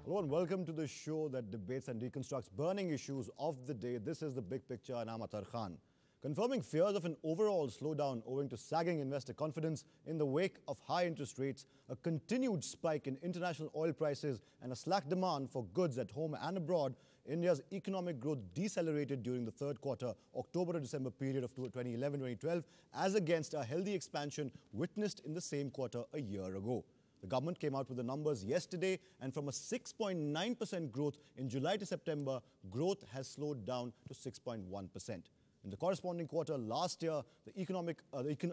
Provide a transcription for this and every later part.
Hello and welcome to the show that debates and deconstructs burning issues of the day. This is The Big Picture and I'm Athar Khan. Confirming fears of an overall slowdown owing to sagging investor confidence in the wake of high interest rates, a continued spike in international oil prices and a slack demand for goods at home and abroad, India's economic growth decelerated during the third quarter, October to December period of 2011-2012, as against a healthy expansion witnessed in the same quarter a year ago. The government came out with the numbers yesterday, and from a 6.9% growth in July to September, growth has slowed down to 6.1%. In the corresponding quarter last year, the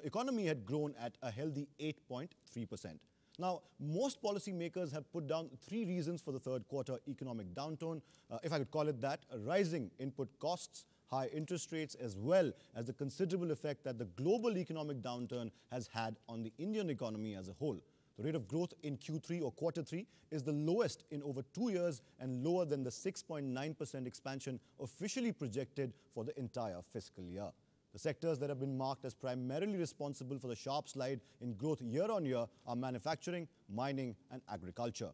economy had grown at a healthy 8.3%. Now, most policymakers have put down three reasons for the third quarter economic downturn, if I could call it that: rising input costs, high interest rates, as well as the considerable effect that the global economic downturn has had on the Indian economy as a whole. The rate of growth in Q3 or quarter 3 is the lowest in over 2 years and lower than the 6.9% expansion officially projected for the entire fiscal year. The sectors that have been marked as primarily responsible for the sharp slide in growth year on year are manufacturing, mining and agriculture.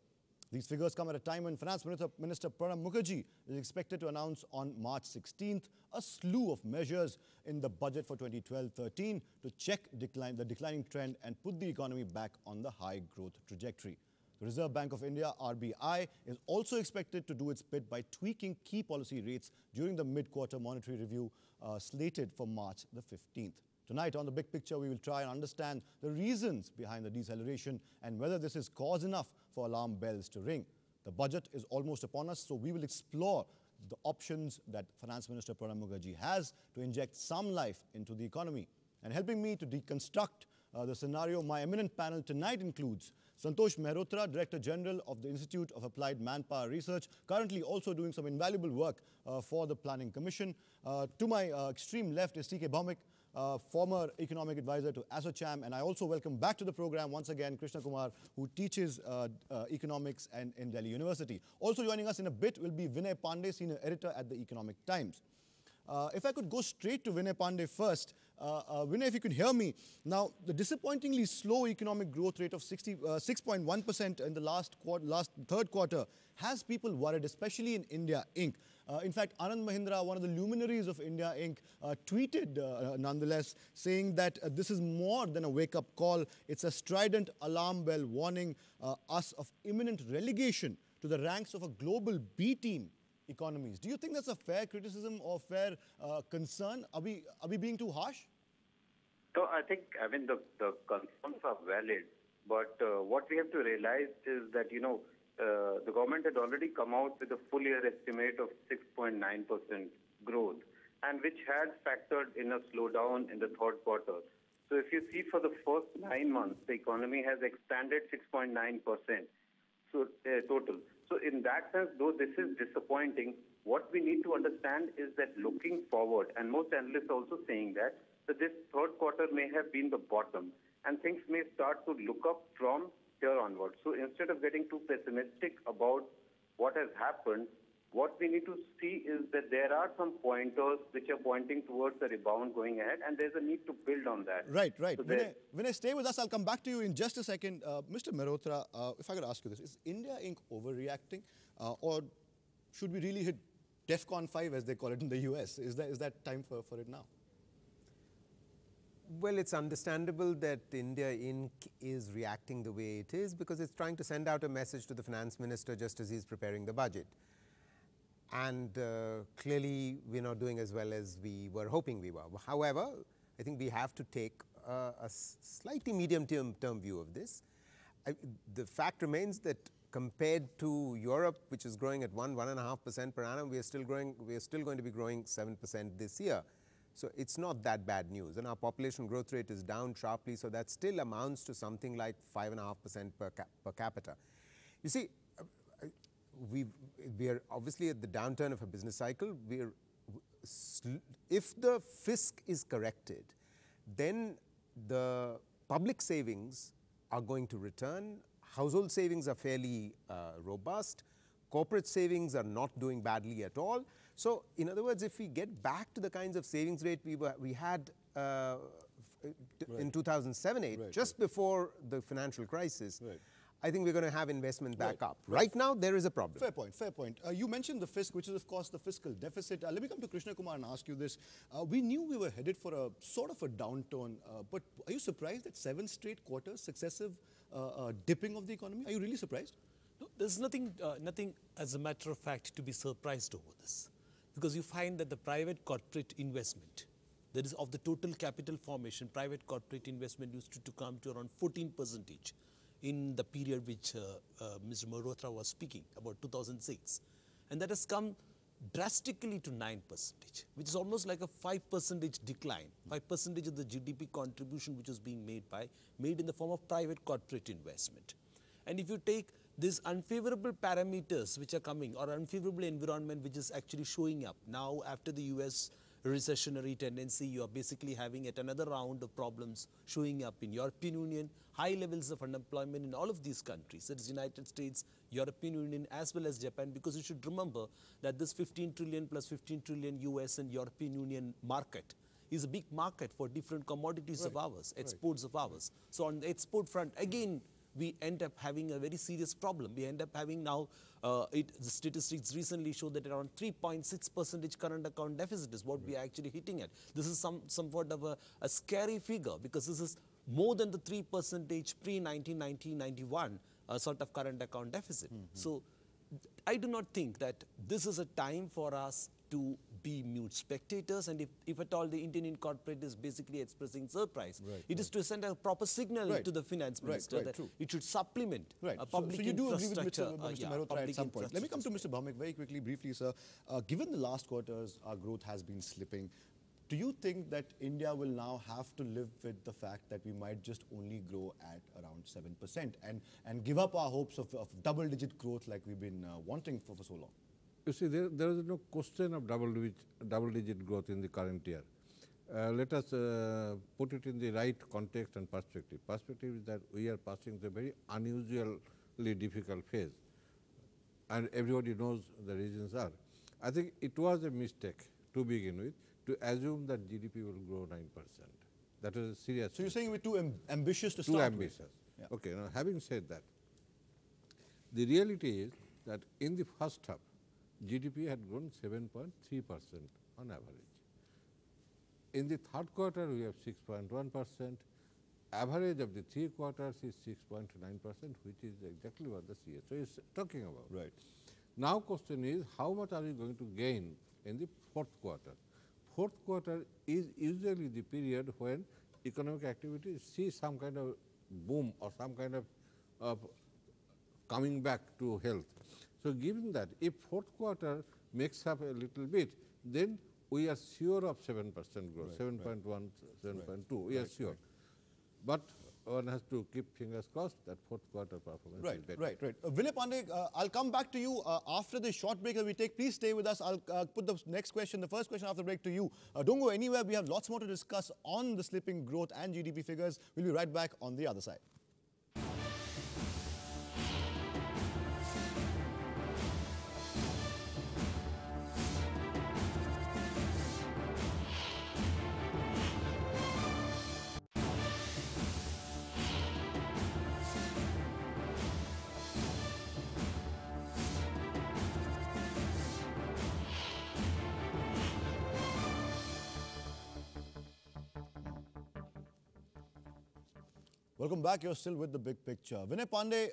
These figures come at a time when Finance Minister Pranab Mukherjee is expected to announce on March 16th a slew of measures in the budget for 2012-13 to check the declining trend and put the economy back on the high growth trajectory. The Reserve Bank of India, RBI, is also expected to do its bit by tweaking key policy rates during the mid-quarter monetary review slated for March the 15th. Tonight on The Big Picture, we will try and understand the reasons behind the deceleration and whether this is cause enough for alarm bells to ring. The budget is almost upon us, so we will explore the options that Finance Minister Pranab Mukherjee has to inject some life into the economy. And helping me to deconstruct the scenario, my eminent panel tonight includes Santosh Mehrotra, Director General of the Institute of Applied Manpower Research, currently also doing some invaluable work for the Planning Commission. To my extreme left is T.K. Bhaumik, former economic advisor to ASSOCHAM, and I also welcome back to the program once again Krishna Kumar, who teaches economics in Delhi University. Also joining us in a bit will be Vinay Pandey, senior editor at the Economic Times. If I could go straight to Vinay Pandey first. Vinay, if you could hear me. Now, the disappointingly slow economic growth rate of 6.1% in the third quarter has people worried, especially in India Inc. In fact, Anand Mahindra, one of the luminaries of India Inc., tweeted nonetheless, saying that this is more than a wake-up call. It's a strident alarm bell warning us of imminent relegation to the ranks of a global B-team economies. Do you think that's a fair criticism or fair concern? Are we being too harsh? So I think, the concerns are valid, but what we have to realize is that, the government had already come out with a full year estimate of 6.9% growth, and which had factored in a slowdown in the third quarter. So if you see for the first 9 months, the economy has expanded 6.9%. So total. So in that sense, though this is disappointing, what we need to understand is that looking forward, and most analysts also saying that this third quarter may have been the bottom, and things may start to look up from here onwards. So instead of getting too pessimistic about what has happened, what we need to see is that there are some pointers which are pointing towards the rebound going ahead, and there's a need to build on that. Right. So Vinay, stay with us. I'll come back to you in just a second. Mr. Mehrotra, if I could ask you this, is India Inc. overreacting, or should we really hit DEFCON 5, as they call it in the US? Is that time for it now? Well, it's understandable that India Inc. is reacting the way it is because it's trying to send out a message to the finance minister just as he's preparing the budget. And clearly, we're not doing as well as we were hoping we were. However, I think we have to take a slightly medium-term view of this. The fact remains that compared to Europe, which is growing at 1.5% per annum, we are still going to be growing 7% this year. So it's not that bad news. And our population growth rate is down sharply, so that still amounts to something like 5.5% per capita. You see, we are obviously at the downturn of a business cycle. If the fisc is corrected, then the public savings are going to return. Household savings are fairly robust. Corporate savings are not doing badly at all. So, in other words, if we get back to the kinds of savings rate we had in 2007-8, just before the financial crisis, I think we're going to have investment back up. Right now, there is a problem. Fair point, fair point. You mentioned the fisc, which is, of course, the fiscal deficit. Let me come to Krishna Kumar and ask you this. We knew we were headed for a sort of a downturn, but are you surprised that 7 straight quarters, successive dipping of the economy? Are you really surprised? No, there's nothing, as a matter of fact, to be surprised over this. Because you find that the private corporate investment, that is of the total capital formation, private corporate investment used to come to around 14% in the period which Mr. Malhotra was speaking about 2006. And that has come drastically to 9%, which is almost like a 5% decline, 5% of the GDP contribution which is being made in the form of private corporate investment. And if you take these unfavorable parameters which are coming, or unfavorable environment which is actually showing up now after the US recessionary tendency, you are basically having yet another round of problems showing up in European Union, high levels of unemployment in all of these countries, that is United States, European Union as well as Japan, because you should remember that this 15 trillion plus 15 trillion US and European Union market is a big market for different commodities of ours, exports of ours. So on the export front, again, we end up having a very serious problem. We end up having now, the statistics recently show that around 3.6% current account deficit is what we are actually hitting at. This is somewhat of a scary figure, because this is more than the 3% pre-1990-91 sort of current account deficit. So I do not think that this is a time for us to be mute spectators, and if at all the Indian incorporate is basically expressing surprise, it is to send a proper signal to the finance minister that it should supplement a public infrastructure. So you do agree with Mr. Malhotra at some point. Let me come to Mr. Bhaumik very quickly, briefly, sir. Given the last quarters, our growth has been slipping. Do you think that India will now have to live with the fact that we might just only grow at around 7% and give up our hopes of double-digit growth like we've been wanting for so long? You see, there is no question of double-digit growth in the current year. Let us put it in the right context and perspective. Perspective is that we are passing the very unusually difficult phase, and everybody knows the reasons are. I think it was a mistake to begin with to assume that GDP will grow 9%. That is a serious. So you're saying we're too ambitious to start with? Too ambitious. Yeah. Okay. Now, having said that, the reality is that in the first half, GDP had grown 7.3% on average. In the third quarter, we have 6.1%. Average of the 3 quarters is 6.9%, which is exactly what the CSO is talking about. Right. Now, question is, how much are we going to gain in the fourth quarter? Fourth quarter is usually the period when economic activity sees some kind of boom or some kind of coming back to health. So given that, if fourth quarter makes up a little bit, then we are sure of 7% growth, 7.1, 7.2, we are sure. But one has to keep fingers crossed that fourth quarter performance is better. Right. Vinay Pandey, I'll come back to you after the short break that we take. Please stay with us. I'll put the next question, the first question after the break to you. Don't go anywhere. We have lots more to discuss on the slipping growth and GDP figures. We'll be right back on the other side. Welcome back. You're still with The Big Picture. Vinay Pandey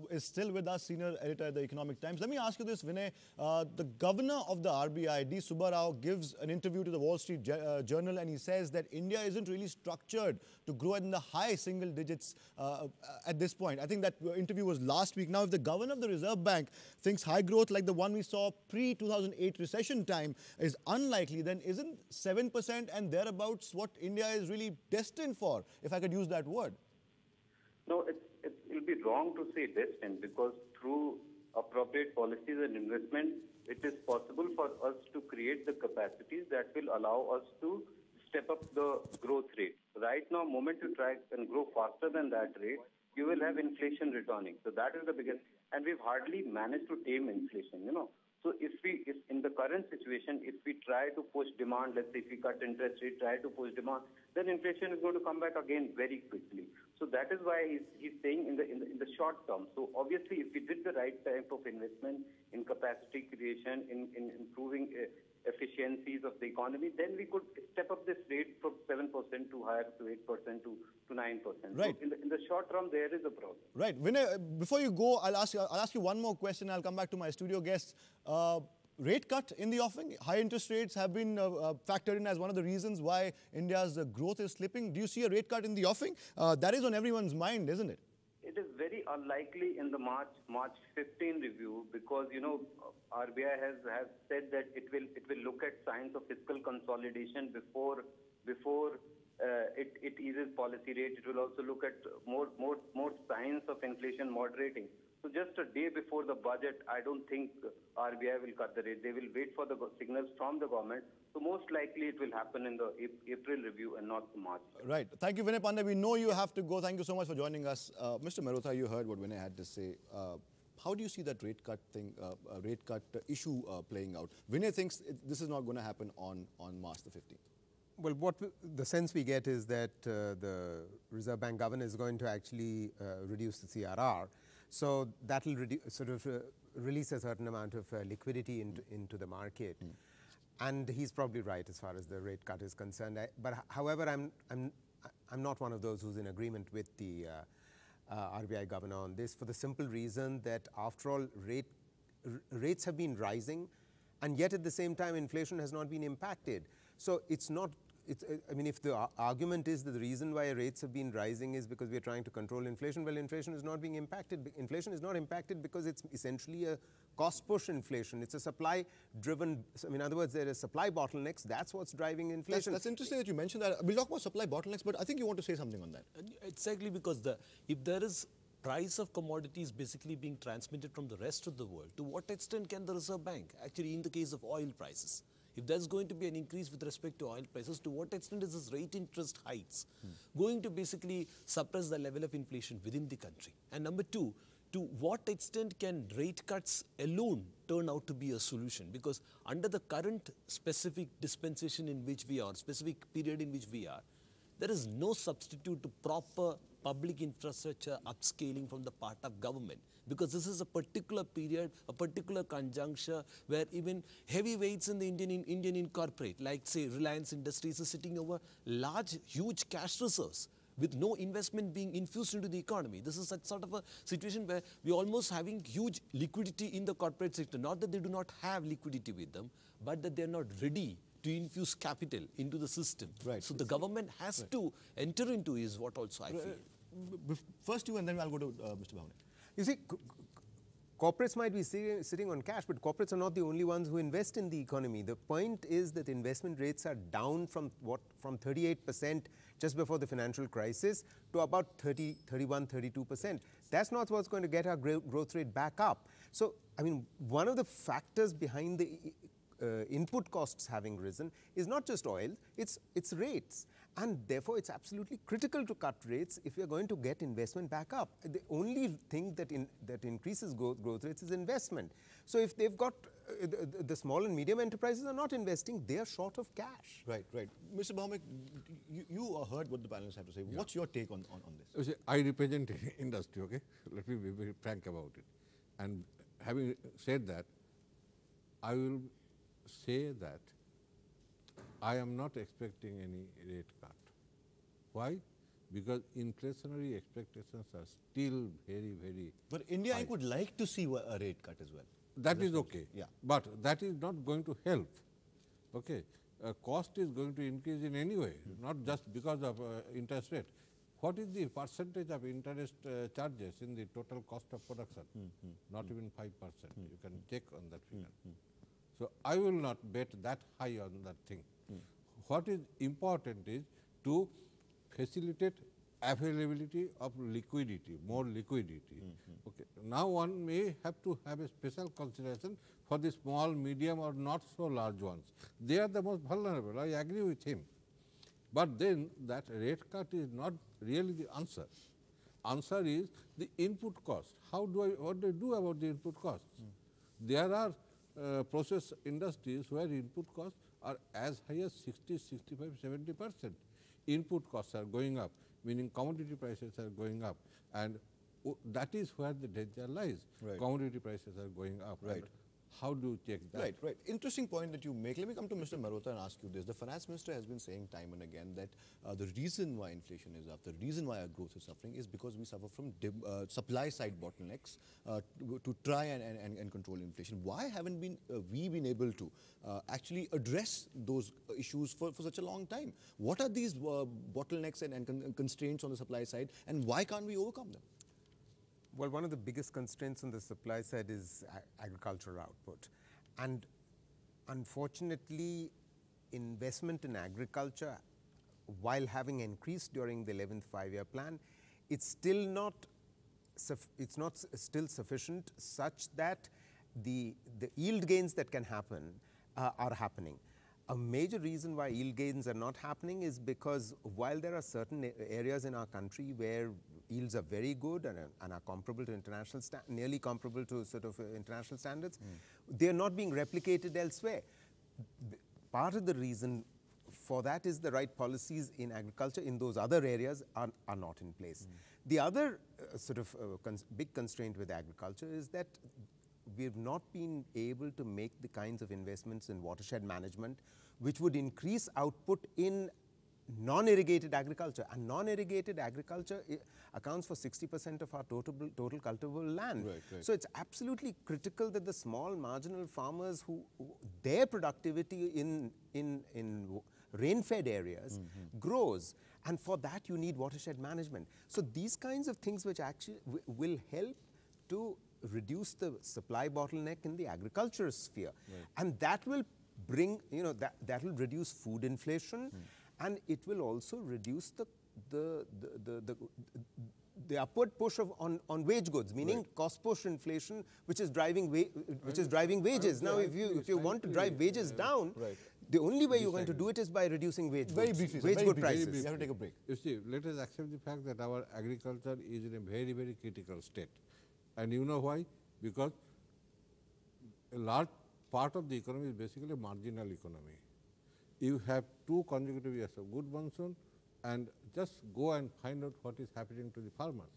is still with us, senior editor at the Economic Times. Let me ask you this, Vinay. The governor of the RBI, D. Subba Rao, gives an interview to the Wall Street Journal, and he says that India isn't really structured to grow in the high single digits at this point. I think that interview was last week. Now, if the governor of the Reserve Bank thinks high growth like the one we saw pre-2008 recession time is unlikely, then isn't 7% and thereabouts what India is really destined for, if I could use that word? No, it'll be wrong to say destined, because through appropriate policies and investment, it is possible for us to create the capacities that will allow us to step up the growth rate. Right now, moment you try and grow faster than that rate, you will have inflation returning. So that is the biggest, and we've hardly managed to tame inflation, So if in the current situation, if we try to push demand, let's say if we cut interest rate, try to push demand, then inflation is going to come back again very quickly. So that is why he's saying in the short term. So obviously, if we did the right type of investment in capacity creation, in improving efficiencies of the economy, then we could step up this rate from 7% to higher to 8% to 9%. Right. So in the short term, there is a problem. Right. Vinay, before you go, I'll ask you one more question. I'll come back to my studio guests. Rate cut in the offing. High interest rates have been factored in as one of the reasons why India's growth is slipping. Do you see a rate cut in the offing? That is on everyone's mind, isn't it? It is very unlikely in the March 15 review because RBI has said that it will look at signs of fiscal consolidation before it eases policy rate. It will also look at more signs of inflation moderating. So just a day before the budget, I don't think RBI will cut the rate. They will wait for the signals from the government. So most likely it will happen in the April review and not the March. Right. Thank you, Vinay Pandey. We know you have to go. Thank you so much for joining us. Mr. Mehrotra, you heard what Vinay had to say. How do you see that rate cut issue playing out? Vinay thinks this is not going to happen on March the 15th. Well, the sense we get is that the Reserve Bank governor is going to actually reduce the CRR. So that will release a certain amount of liquidity into the market. And he's probably right as far as the rate cut is concerned. However, I'm not one of those who's in agreement with the RBI governor on this for the simple reason that after all, rates have been rising, and yet at the same time inflation has not been impacted. So it's not. I mean, if the argument is that the reason why rates have been rising is because we are trying to control inflation, well, inflation is not being impacted. Inflation is not impacted because it's essentially a cost-push inflation. It's a supply-driven, in other words, there are supply bottlenecks. That's what's driving inflation. That's interesting that you mentioned that. We'll talk about supply bottlenecks, but I think you want to say something on that. Exactly, because if there is price of commodities basically being transmitted from the rest of the world, to what extent can the Reserve Bank, actually in the case of oil prices, if there's going to be an increase with respect to oil prices, to what extent is this rate interest hikes going to basically suppress the level of inflation within the country? And number two, to what extent can rate cuts alone turn out to be a solution? Because under the current specific dispensation in which we are, specific period in which we are, there is no substitute to proper public infrastructure upscaling from the part of government. Because this is a particular period, a particular conjuncture where even heavyweights in the Indian incorporate, like say Reliance Industries, is sitting over large, huge cash reserves with no investment being infused into the economy. This is such sort of a situation where we're almost having huge liquidity in the corporate sector. Not that they do not have liquidity with them, but that they're not ready to infuse capital into the system. Right. So the government has to enter into is what also I feel. First you and then I'll go to Mr. Bhavani. You see, corporates might be sitting on cash, but corporates are not the only ones who invest in the economy. The point is that investment rates are down from 38% just before the financial crisis to about 31, 32%. That's not what's going to get our growth rate back up. So, I mean, one of the factors behind the input costs having risen is not just oil, it's rates. And therefore, it's absolutely critical to cut rates if we are going to get investment back up. The only thing that increases growth rates is investment. So if they've got, the small and medium enterprises are not investing, they are short of cash. Right, right. Mr. Bhaumik, you heard what the panelists have to say. Yeah. What's your take on this? I represent industry, okay? Let me be very frank about it. And having said that, I will say that I am not expecting any rate cut. Why? Because inflationary expectations are still very, very But India high. would like to see a rate cut as well. That is okay. Yeah. But that is not going to help. Okay. Cost is going to increase in any way, not just because of interest rate. What is the percentage of interest charges in the total cost of production? Not even 5%. You can check on that figure. So I will not bet that high on that thing. What is important is to facilitate availability of liquidity, more liquidity. Okay. Now one may have to have a special consideration for the small, medium or not so large ones. They are the most vulnerable, I agree with him. But then that rate cut is not really the answer. Answer is the input cost. What do I do about the input costs? There are process industries where input costs are as high as 60, 65, 70%. Input costs are going up. meaning commodity prices are going up. And that is where the danger lies. Right. Commodity prices are going up. Right. And how do you check that? Right, right. Interesting point that you make. Let me come to Mr. Mehrotra and ask you this. The finance minister has been saying time and again that the reason why inflation is up, the reason why our growth is suffering is because we suffer from supply side bottlenecks to try and control inflation. Why haven't we been able to actually address those issues for such a long time? What are these bottlenecks and constraints on the supply side, and why can't we overcome them? Well, one of the biggest constraints on the supply side is agricultural output. And unfortunately, investment in agriculture, while having increased during the 11th five-year plan, it's still not still sufficient such that the yield gains that can happen are happening. A major reason why yield gains are not happening is because while there are certain areas in our country where yields are very good and are comparable to international, nearly comparable to sort of international standards, they are not being replicated elsewhere. Part of the reason for that is the right policies in agriculture in those other areas are not in place. The other big constraint with agriculture is that we have not been able to make the kinds of investments in watershed management which would increase output in non-irrigated agriculture. And non-irrigated agriculture accounts for 60% of our total cultivable land. Right, right. So it's absolutely critical that the small marginal farmers who their productivity in rain-fed areas grows. And for that you need watershed management. So these kinds of things which actually will help to reduce the supply bottleneck in the agricultural sphere. Right. And that will bring, that will reduce food inflation, and it will also reduce the upward push on wage goods, meaning cost push inflation, which is driving wages. Now, if you want to drive wages down, the only way you're going to do it is by reducing wage good prices. We have to take a break. You see, let us accept the fact that our agriculture is in a very, very critical state. And you know why? Because a large part of the economy is basically a marginal economy. You have 2 consecutive years of good monsoon, and just go and find out what is happening to the farmers,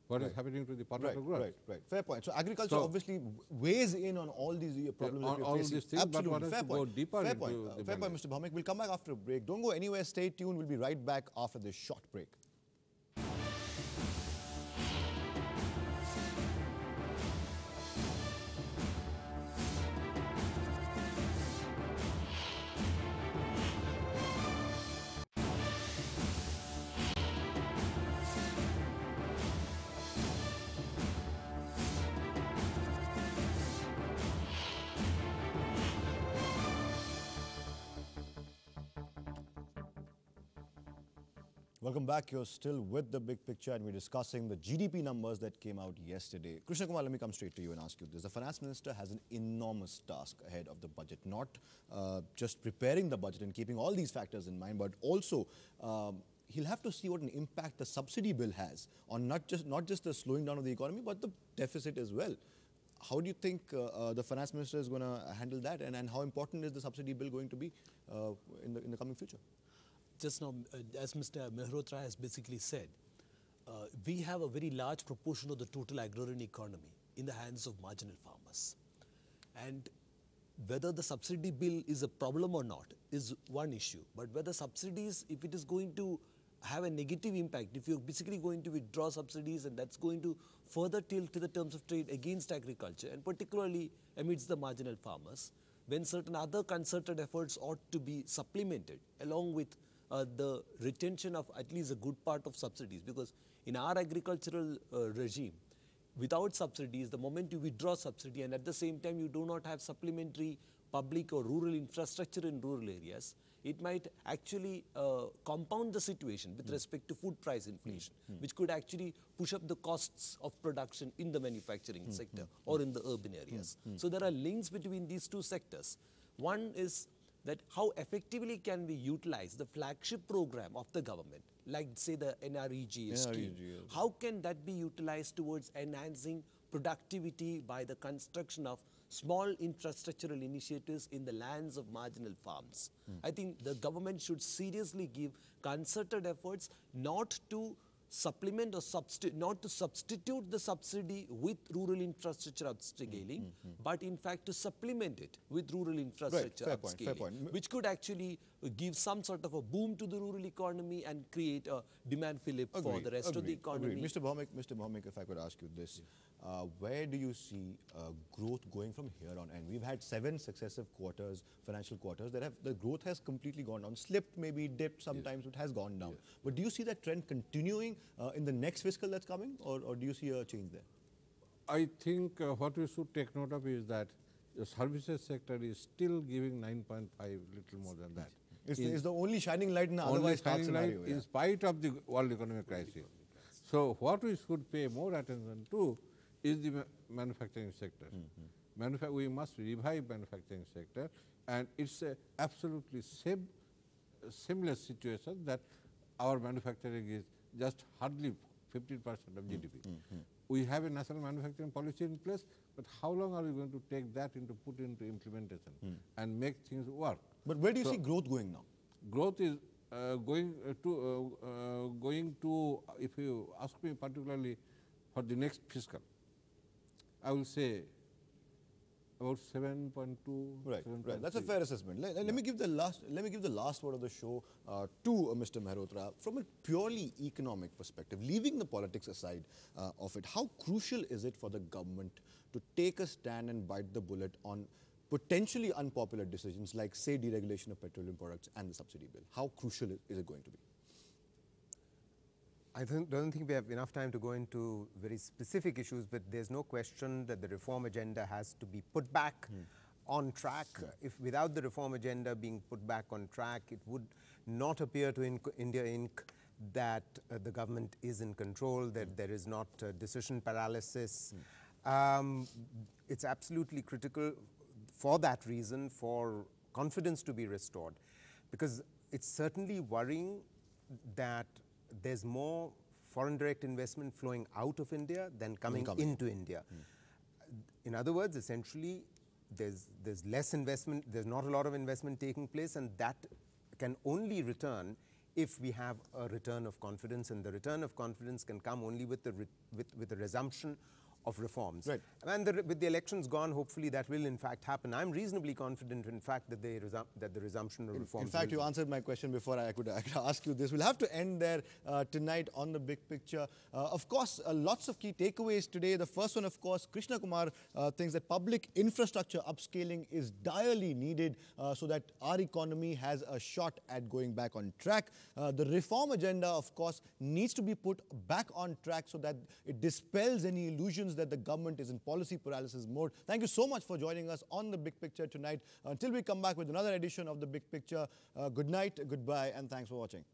what is happening to the potato growers. Right. Fair point. So agriculture obviously weighs in on all these problems that all we're facing. These things, absolutely. But Fair to point. go deeper Fair into point. the Fair point, Mr. Bhaumik. We'll come back after a break. Don't go anywhere. Stay tuned. We'll be right back after this short break. Welcome back. You're still with The Big Picture, and we're discussing the GDP numbers that came out yesterday. Krishna Kumar, let me come straight to you and ask you this. The finance minister has an enormous task ahead of the budget, not just preparing the budget and keeping all these factors in mind, but also he'll have to see what an impact the subsidy bill has on not just the slowing down of the economy, but the deficit as well. How do you think the finance minister is going to handle that, and how important is the subsidy bill going to be in the coming future? Just now, as Mr. Mehrotra has basically said, we have a very large proportion of the total agrarian economy in the hands of marginal farmers. And whether the subsidy bill is a problem or not is one issue. But whether subsidies, if it is going to have a negative impact, if you're basically going to withdraw subsidies and that's going to further tilt to the terms of trade against agriculture, and particularly amidst the marginal farmers, when certain other concerted efforts ought to be supplemented along with the retention of at least a good part of subsidies, because in our agricultural regime, without subsidies, the moment you withdraw subsidy and at the same time you do not have supplementary public or rural infrastructure in rural areas, it might actually compound the situation with respect to food price inflation, which could actually push up the costs of production in the manufacturing sector or in the urban areas. So there are links between these two sectors. One is that how effectively can we utilize the flagship program of the government, like say the NREGA scheme. How can that be utilized towards enhancing productivity by the construction of small infrastructural initiatives in the lands of marginal farms. I think the government should seriously give concerted efforts not to supplement or not to substitute the subsidy with rural infrastructure upscaling, but in fact to supplement it with rural infrastructure fair upscaling, point. which could actually give some sort of a boom to the rural economy and create a demand fillip for the rest of the economy. Mr. Bhaumik, if I could ask you this, where do you see growth going from here on? And we've had 7 successive quarters, financial quarters, that have the growth has completely gone down, slipped, maybe dipped sometimes, it has gone down. But do you see that trend continuing in the next fiscal that's coming, or do you see a change there? I think what we should take note of is that the services sector is still giving 9.5, little more than that. It's the only shining light in the otherwise dark scenario. In spite of the world economic crisis. So what we should pay more attention to is the manufacturing sector. We must revive manufacturing sector, and it's a absolutely seamless situation that our manufacturing is just hardly 15% of GDP. We have a national manufacturing policy in place, but how long are we going to take that put into implementation and make things work? But where do you see growth going now? Growth is going to, if you ask me particularly for the next fiscal, I will say about 7.2. Right. That's a fair assessment. Let me give the last word of the show to Mr. Mehrotra. From a purely economic perspective, leaving the politics aside of it, how crucial is it for the government to take a stand and bite the bullet on potentially unpopular decisions like, say, deregulation of petroleum products and the subsidy bill? How crucial is it going to be? I don't think we have enough time to go into very specific issues, but there's no question that the reform agenda has to be put back on track. If without the reform agenda being put back on track, it would not appear to India Inc. that the government is in control, that there is not decision paralysis. It's absolutely critical for that reason for confidence to be restored, because it's certainly worrying that there's more foreign direct investment flowing out of India than coming into India. In other words, essentially, there's less investment, there's not a lot of investment taking place, and that can only return if we have a return of confidence, and the return of confidence can come only with the resumption of reforms. Right. And with the elections gone, hopefully that will in fact happen. I'm reasonably confident, in fact, that the resumption of reforms. In fact, you answered my question before I could ask you this. We'll have to end there tonight on the big picture. Of course, lots of key takeaways today. The first one, of course, Krishna Kumar thinks that public infrastructure upscaling is direly needed so that our economy has a shot at going back on track. The reform agenda, of course, needs to be put back on track so that it dispels any illusions that the government is in policy paralysis mode. Thank you so much for joining us on the big picture tonight. Until we come back with another edition of the big picture, good night, goodbye, and thanks for watching.